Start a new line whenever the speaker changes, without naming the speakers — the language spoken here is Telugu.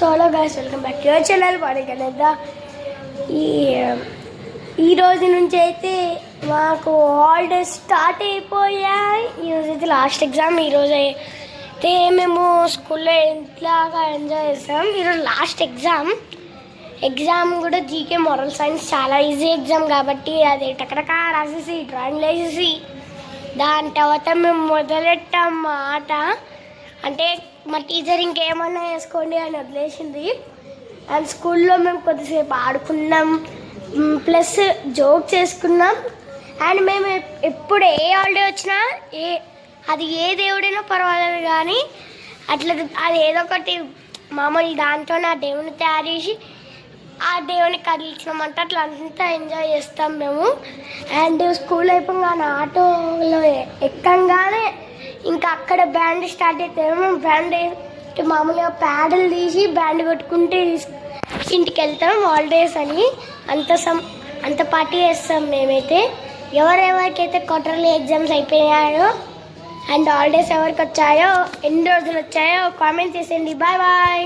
చాలా guys welcome back to your channel కదా. ఈ రోజు నుంచి అయితే మాకు హాలిడేస్ స్టార్ట్ అయిపోయాయి. ఈరోజు అయితే లాస్ట్ ఎగ్జామ్. ఈరోజు అయితే మేము స్కూల్లో ఎంతలాగా ఎంజాయ్ చేస్తాం. ఈరోజు లాస్ట్ ఎగ్జామ్ కూడా జీకే మోరల్ సైన్స్ చాలా ఈజీ ఎగ్జామ్ కాబట్టి అది టకటకా రాసేసి డ్రాయింగ్ వేసేసి దాని తర్వాత మేము మొదలెట్టాం ఆట. అంటే మా టీచర్ ఇంకేమన్నా వేసుకోండి అని వదిలేసింది. అండ్ స్కూల్లో మేము కొద్దిసేపు ఆడుకున్నాం, ప్లస్ జోక్ చేసుకున్నాం. అండ్ మేము ఎప్పుడు ఏ హాలిడే వచ్చినా అది ఏ దేవుడైనా పర్వాలేదు కానీ అట్లా అది ఏదో ఒకటి మామూలు దాంతో ఆ దేవుని తయారు చేసి ఆ దేవుని కదిలించినామంటే అట్లా అంతా ఎంజాయ్ చేస్తాం మేము. అండ్ స్కూల్ అయిపోగానే ఆటోలో ఎక్కంగానే ఇంకా అక్కడ బ్యాండ్ స్టార్ట్ అయితే మేము బ్యాండ్ మామూలుగా ప్యాడలు తీసి బ్యాండ్ కొట్టుకుంటే ఇంటికి వెళ్తాం హాలిడేస్ అని. అంత పార్టీ చేస్తాం మేమైతే. ఎవరెవరికైతే క్వార్టర్లీ ఎగ్జామ్స్ అయిపోయాయో అండ్ హాలిడేస్ ఎవరికి వచ్చాయో ఎన్ని రోజులు వచ్చాయో కామెంట్ చేసేయండి. Bye bye.